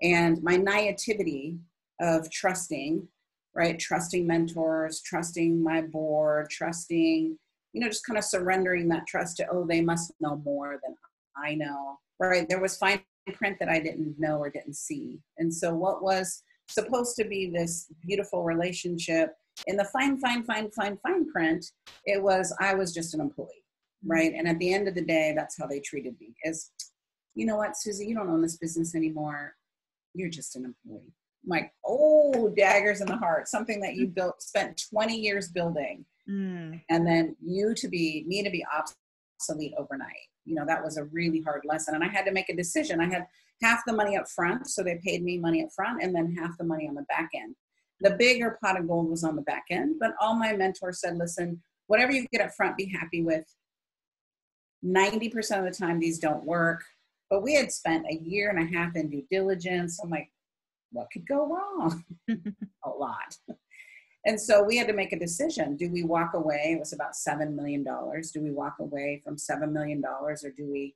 And my naivety of trusting, right? Trusting mentors, trusting my board, trusting, just kind of surrendering that trust to, oh, they must know more than I know, right? There was fine print that I didn't know or didn't see. And so what was supposed to be this beautiful relationship, in the fine print, I was just an employee, right? And at the end of the day, that's how they treated me is, you know what, Susie, you don't own this business anymore. You're just an employee. I'm like, oh, daggers in the heart, something that you spent 20 years building. And then me to be obsolete overnight. That was a really hard lesson. And I had to make a decision. I had half the money up front. So they paid me money up front and then half the money on the back end. The bigger pot of gold was on the back end, but all my mentors said, listen, whatever you get up front, be happy with. 90% of the time, these don't work. But we had spent a year and a half in due diligence. I'm like, what could go wrong? A lot. And so we had to make a decision. Do we walk away? It was about $7 million. Do we walk away from $7 million or do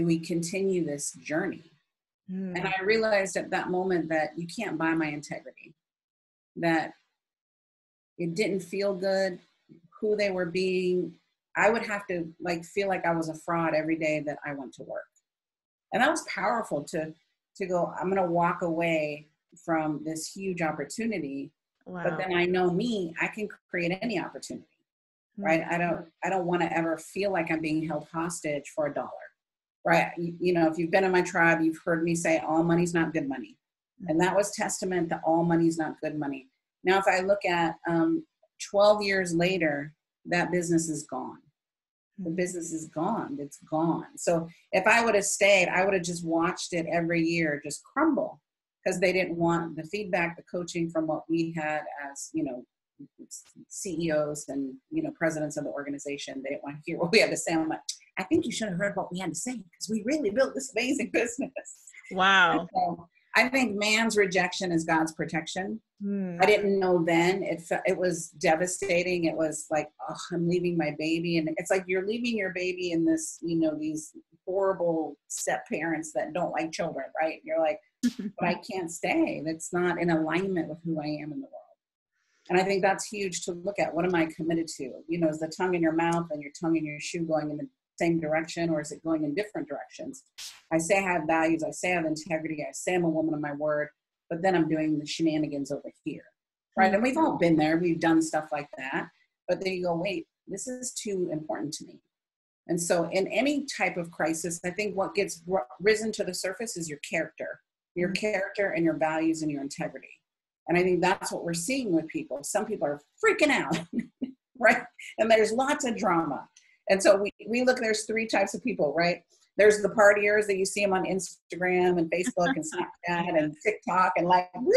we continue this journey? And I realized at that moment that you can't buy my integrity, that it didn't feel good, who they were being. I would have to feel like I was a fraud every day that I went to work. And that was powerful to go, I'm going to walk away from this huge opportunity. Wow. But then I know me, I can create any opportunity, right? I don't want to ever feel like I'm being held hostage for $1, right? If you've been in my tribe, you've heard me say all money's not good money. And that was testament to all money's not good money. Now, if I look at 12 years later, that business is gone. The business is gone. It's gone. So if I would have stayed, I would have just watched it every year just crumble because they didn't want the feedback, the coaching from what we had as, CEOs and, presidents of the organization. They didn't want to hear what we had to say. I'm like, I think you should have heard what we had to say because we really built this amazing business. Wow. So I think man's rejection is God's protection. I didn't know then. It was devastating. It was like, oh, I'm leaving my baby. And it's like you're leaving your baby in this, these horrible step parents that don't like children, right? You're like, but I can't stay. That's not in alignment with who I am in the world. And I think that's huge to look at. What am I committed to? Is the tongue in your mouth and your tongue in your shoe going in the same direction, or is it going in different directions? I say I have values. I say I have integrity. I say I'm a woman of my word, but then I'm doing the shenanigans over here, right? And we've all been there. We've done stuff like that. But then you go, wait, this is too important to me. And so in any type of crisis, I think what gets risen to the surface is your character and your values and your integrity. And I think that's what we're seeing with people. Some people are freaking out, right? And there's lots of drama. And so we look, there's 3 types of people, right? There's the partiers that you see them on Instagram and Facebook and Snapchat and TikTok and like, woo,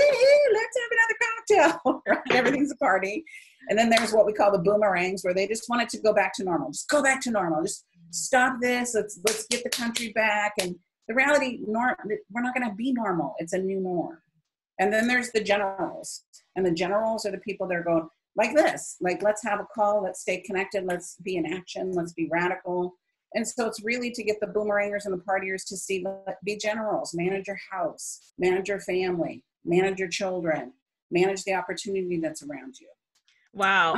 let's have another cocktail, right? Everything's a party. And then there's what we call the boomerangs, where they just want it to go back to normal. Just go back to normal. Just stop this. Let's get the country back. And the reality, we're not going to be normal. It's a new norm. And then there's the generals. And the generals are the people that are going like this, like, let's have a call. Let's stay connected. Let's be in action. Let's be radical. And so it's really to get the boomerangers and the partiers to be generals, manage your house, manage your family, manage your children, manage the opportunity that's around you. Wow.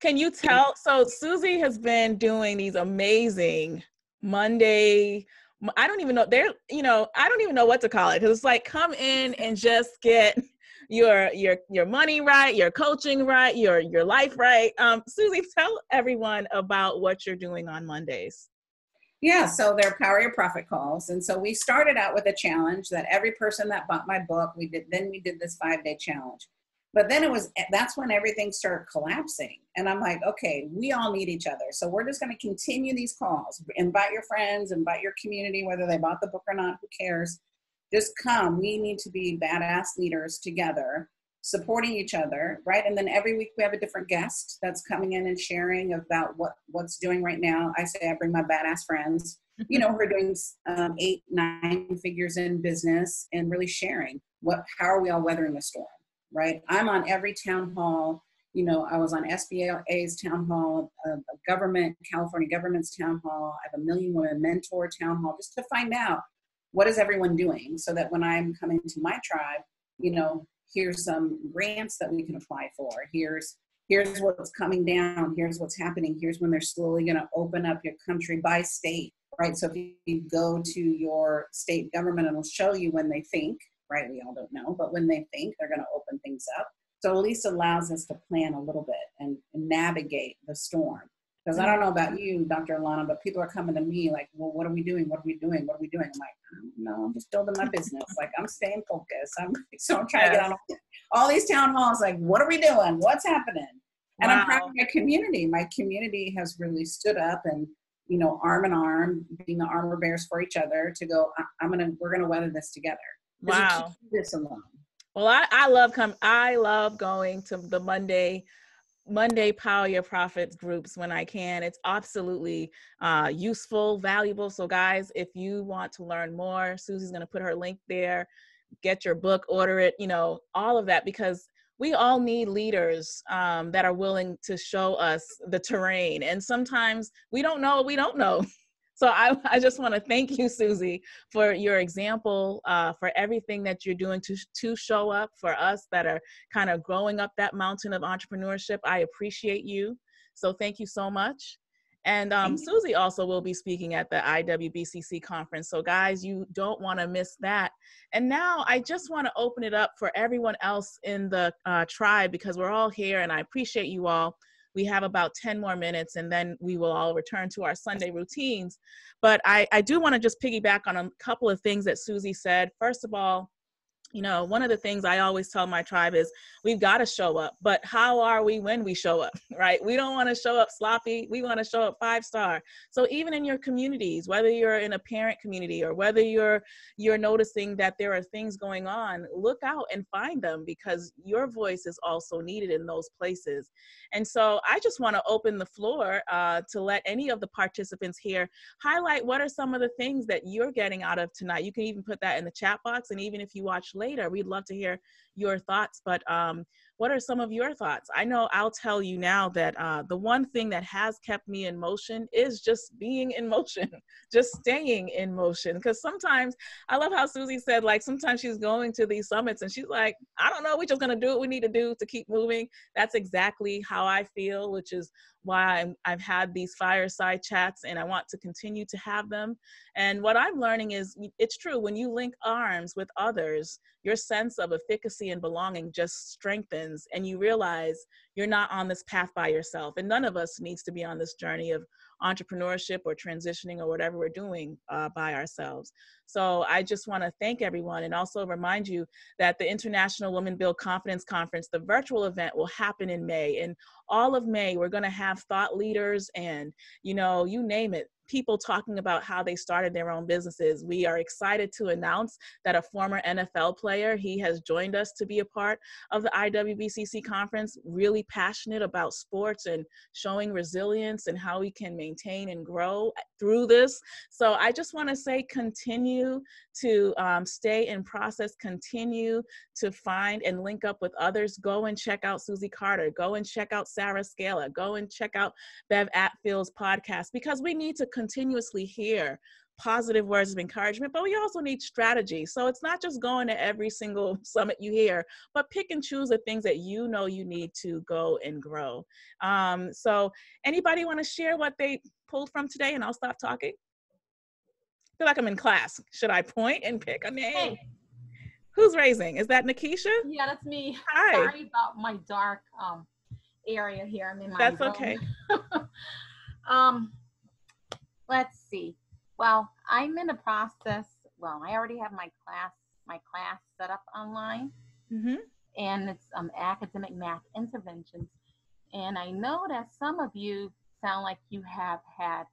Can you tell? So Susie has been doing these amazing Monday, I don't even know, I don't even know what to call it. Cause it's like, come in and just get your money right, your coaching right, your life right. Susie, tell everyone about what you're doing on Mondays. Yeah, so they're Power Your Profit calls. And so we started out with a challenge that every person that bought my book, we did this 5-day challenge. But then that's when everything started collapsing. And I'm like, okay, we all need each other. So we're just going to continue these calls. Invite your friends, invite your community, whether they bought the book or not, who cares? Just come. We need to be badass leaders together, supporting each other, right? And then every week we have a different guest that's coming in and sharing about what's doing right now. I say I bring my badass friends. you know, who are doing 8, 9 figures in business and really sharing how are we all weathering the storm, right? I'm on every town hall. You know, I was on SBA's town hall, government, California government's town hall. I have a Million Women Mentor town hall, just to find out what is everyone doing, so that when I'm coming to my tribe, you know, here's some grants that we can apply for. Here's what's coming down. Here's what's happening. Here's when they're slowly going to open up your country by state, right? So if you go to your state government, it'll show you when they think, right? We all don't know, but when they think they're going to open things up. So at least allows us to plan a little bit and navigate the storm. Because I don't know about you, Dr. Alana, but people are coming to me like, well, what are we doing? What are we doing? What are we doing? I'm like, no, I'm just building my business. Like, I'm staying focused. I'm trying to get on all these town halls. Like, what are we doing? What's happening? And I'm proud of my community. My community has really stood up and, you know, arm in arm, being the armor bearers for each other to go, we're going to weather this together. Wow. You can't do this alone. Well, I love going to the Monday Power Your Profits groups when I can. It's absolutely useful, valuable. So guys, if you want to learn more, Susie's going to put her link there. Get your book, order it, you know, all of that, because we all need leaders that are willing to show us the terrain. And sometimes we don't know what we don't know. So I just want to thank you, Susie, for your example, for everything that you're doing to show up for us that are kind of growing up that mountain of entrepreneurship. I appreciate you. So thank you so much. And Susie also will be speaking at the IWBCC conference. So guys, you don't want to miss that. And now I just want to open it up for everyone else in the tribe, because we're all here and I appreciate you all. We have about 10 more minutes and then we will all return to our Sunday routines. But I do want to just piggyback on a couple of things that Susie said. First of all, you know, one of the things I always tell my tribe is we've got to show up, but how are we when we show up, right? We don't want to show up sloppy. We want to show up 5-star. So even in your communities, whether you're in a parent community or whether you're noticing that there are things going on, look out and find them, because your voice is also needed in those places. And so I just want to open the floor to let any of the participants here highlight what are some of the things that you're getting out of tonight. You can even put that in the chat box, and even if you watch later, we'd love to hear your thoughts. But what are some of your thoughts? I know I'll tell you now that the one thing that has kept me in motion is just being in motion, just staying in motion. Because sometimes, I love how Susie said, like, sometimes she's going to these summits and she's like, I don't know, we're just going to do what we need to do to keep moving. That's exactly how I feel, which is why I've had these fireside chats and I want to continue to have them. And what I'm learning is it's true, when you link arms with others, your sense of efficacy and belonging just strengthens, and you realize you're not on this path by yourself. And none of us needs to be on this journey of entrepreneurship or transitioning or whatever we're doing by ourselves. So I just want to thank everyone and also remind you that the International Women Build Confidence Conference, the virtual event, will happen in May. And all of May, we're going to have thought leaders and, you know, you name it, people talking about how they started their own businesses. We are excited to announce that a former NFL player, he has joined us to be a part of the IWBCC conference, really passionate about sports and showing resilience and how we can maintain and grow through this. So I just want to say, continue to stay in process, continue to find and link up with others. Go and check out Susie Carter, go and check out Sarah Scala, go and check out Bev Attfield's podcast, because we need to continuously hear positive words of encouragement, but we also need strategy. So it's not just going to every single summit you hear, but pick and choose the things that you know you need to go and grow. So anybody want to share what they pulled from today, and I'll stop talking? I feel like I'm in class. Should I point and pick a name? Hey. Who's raising? Is that Nikisha? Yeah, that's me. Hi. Sorry about my dark area here. I'm in my That's room. okay. Let's see. Well, I'm in the process. Well, I already have my class set up online, and it's academic math interventions. And I know that some of you sound like you have had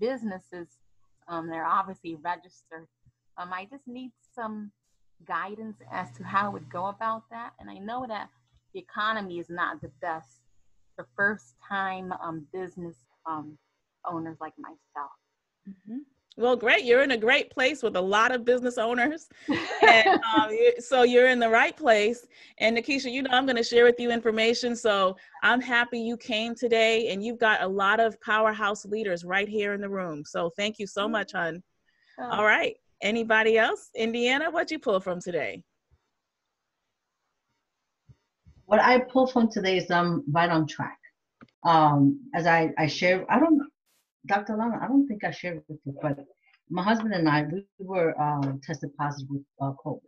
businesses. They're obviously registered. I just need some guidance as to how I would go about that. And I know that the economy is not the best for first-time business owners like myself. Well, great. You're in a great place with a lot of business owners. And so you're in the right place. And Nikisha, you know, I'm going to share with you information. So I'm happy you came today, and you've got a lot of powerhouse leaders right here in the room. So thank you so much, hon. Oh. All right. Anybody else? Indiana, what'd you pull from today? What I pulled from today is I'm right on track. As I shared, Dr. Lana, I don't think I shared with you, but my husband and I, we were tested positive with COVID.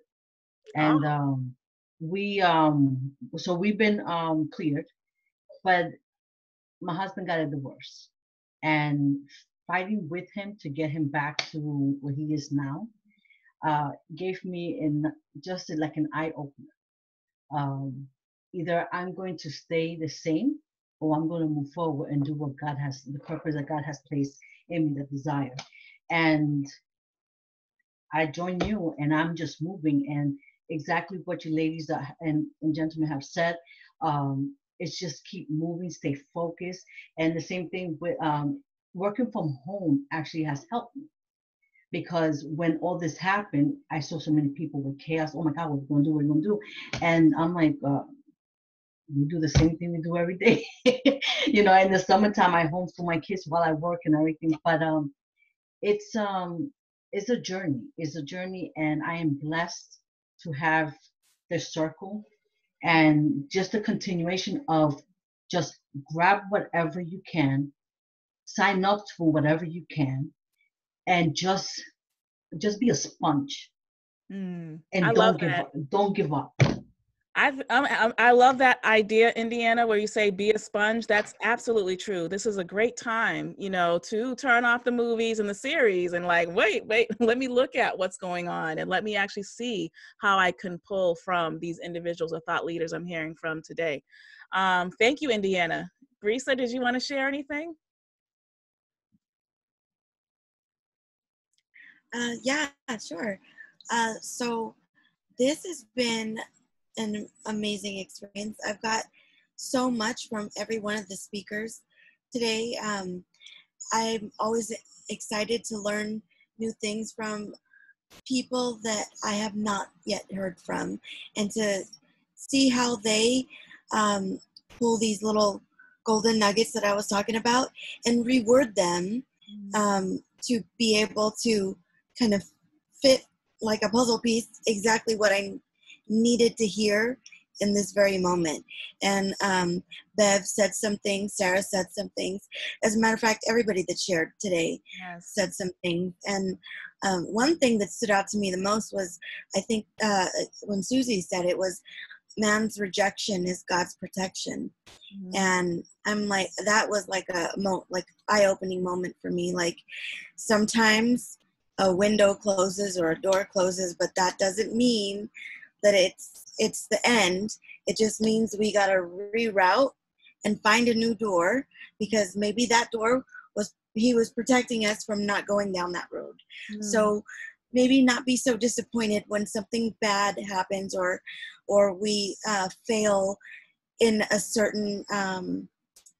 And so we've been cleared, but my husband got a divorce, and fighting with him to get him back to where he is now gave me just like an eye opener. Either I'm going to stay the same, or I'm going to move forward and do what God has, the purpose that God has placed in me, the desire. And I join you, and I'm just moving, and exactly what you ladies and gentlemen have said. It's just keep moving, stay focused. And the same thing with working from home actually has helped me, because when all this happened, I saw so many people with chaos. Oh my God, what are we going to do? What are we going to do? And I'm like, we do the same thing we do every day. You know, in the summertime, I homeschool my kids while I work and everything. But it's a journey. It's a journey, and I am blessed to have this circle, and just a continuation of just grab whatever you can, sign up for whatever you can, and just be a sponge. And I love that. Don't give up. I love that idea, Indiana, where you say be a sponge. That's absolutely true. This is a great time, you know, to turn off the movies and the series and like, wait, let me look at what's going on, and let me actually see how I can pull from these individuals or thought leaders I'm hearing from today. Thank you, Indiana. Brisa, did you want to share anything? Yeah, sure. So this has been an amazing experience. I've got so much from every one of the speakers today. I'm always excited to learn new things from people that I have not yet heard from, and to see how they pull these little golden nuggets that I was talking about and reword them to be able to kind of fit like a puzzle piece exactly what I needed to hear in this very moment. And Bev said some things, Sarah said some things. As a matter of fact, everybody that shared today said some things. And one thing that stood out to me the most was, I think when Susie said it, was man's rejection is God's protection. And I'm like, that was like a eye-opening moment for me. Like, sometimes a window closes or a door closes, but that doesn't mean that it's the end. It just means we got to reroute and find a new door, because maybe that door he was protecting us from not going down that road. So maybe not be so disappointed when something bad happens, or we fail in a certain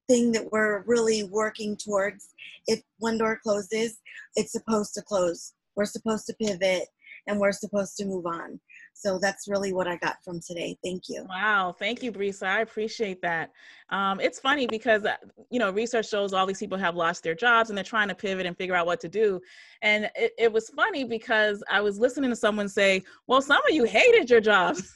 thing that we're really working towards. If one door closes, it's supposed to close. We're supposed to pivot, and we're supposed to move on. So that's really what I got from today. Thank you. Wow. Thank you, Brisa. I appreciate that. It's funny because, you know, research shows all these people have lost their jobs and they're trying to pivot and figure out what to do. And it was funny because I was listening to someone say, well, some of you hated your jobs.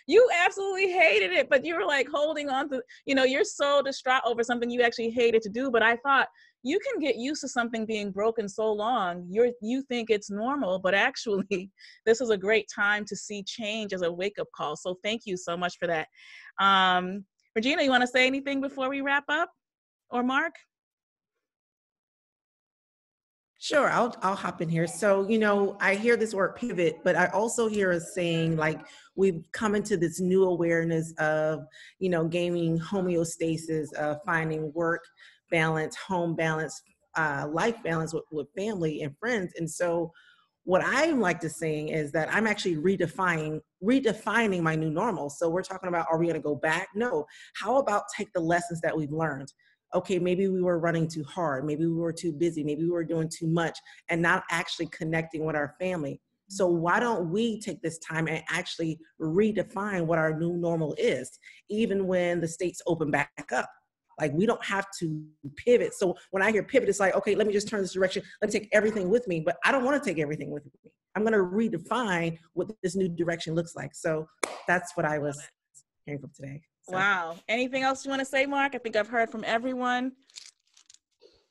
You absolutely hated it, but you were like holding on to, you know, you're so distraught over something you actually hated to do. But I thought, you can get used to something being broken so long, you think it's normal, but actually this is a great time to see change as a wake-up call. So thank you so much for that. Regina, you want to say anything before we wrap up? Or Mark? Sure, I'll hop in here. So, you know, I hear this word pivot, but I also hear us saying, like, we've come into this new awareness of, you know, gaining homeostasis, finding work balance, home balance, life balance with family and friends. And so what I like to say is that I'm actually redefining my new normal. So we're talking about, are we going to go back? No. How about take the lessons that we've learned? okay, maybe we were running too hard, maybe we were too busy, maybe we were doing too much and not actually connecting with our family. So why don't we take this time and actually redefine what our new normal is, even when the states open back up? Like, we don't have to pivot. So when I hear pivot, it's like, okay, let me just turn this direction. Let me take everything with me, but I don't want to take everything with me. I'm going to redefine what this new direction looks like. So that's what I was hearing from today. So. Wow. Anything else you want to say, Mark? I think I've heard from everyone.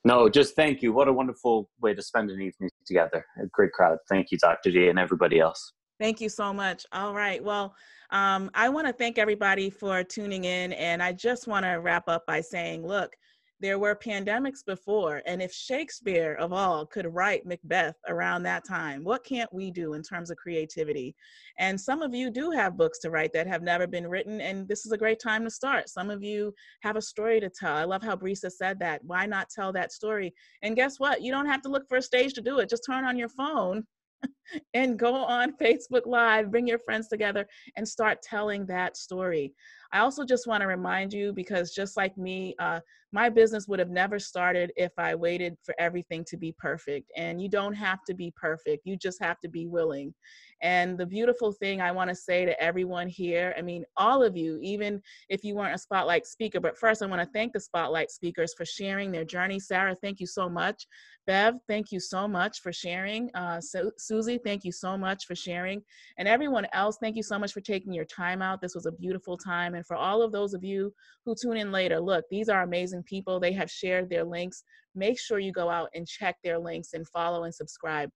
No, just thank you. What a wonderful way to spend an evening together. A great crowd. Thank you, Dr. D, and everybody else. Thank you so much. All right. Well, I want to thank everybody for tuning in. And I just want to wrap up by saying, look, there were pandemics before. And if Shakespeare of all could write Macbeth around that time, what can't we do in terms of creativity? And some of you do have books to write that have never been written. And this is a great time to start. Some of you have a story to tell. I love how Brisa said that. Why not tell that story? And guess what? You don't have to look for a stage to do it. Just turn on your phone and go on Facebook Live, bring your friends together and start telling that story. I also just want to remind you, because just like me, my business would have never started if I waited for everything to be perfect. And you don't have to be perfect. You just have to be willing. And the beautiful thing I want to say to everyone here, I mean, all of you, even if you weren't a Spotlight speaker, but first I want to thank the Spotlight speakers for sharing their journey. Sarah, thank you so much. Bev, thank you so much for sharing. Susie, thank you so much for sharing. And everyone else, thank you so much for taking your time out. This was a beautiful time. And for all of those of you who tune in later, look, these are amazing people. They have shared their links. Make sure you go out and check their links and follow and subscribe.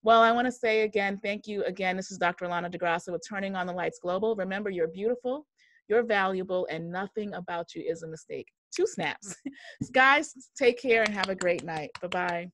Well, I want to say again, thank you again. This is Dr. Alana DeGrasso with Turning on the Lights Global. Remember, you're beautiful, you're valuable, and nothing about you is a mistake. 2 snaps. Guys, take care and have a great night. Bye-bye.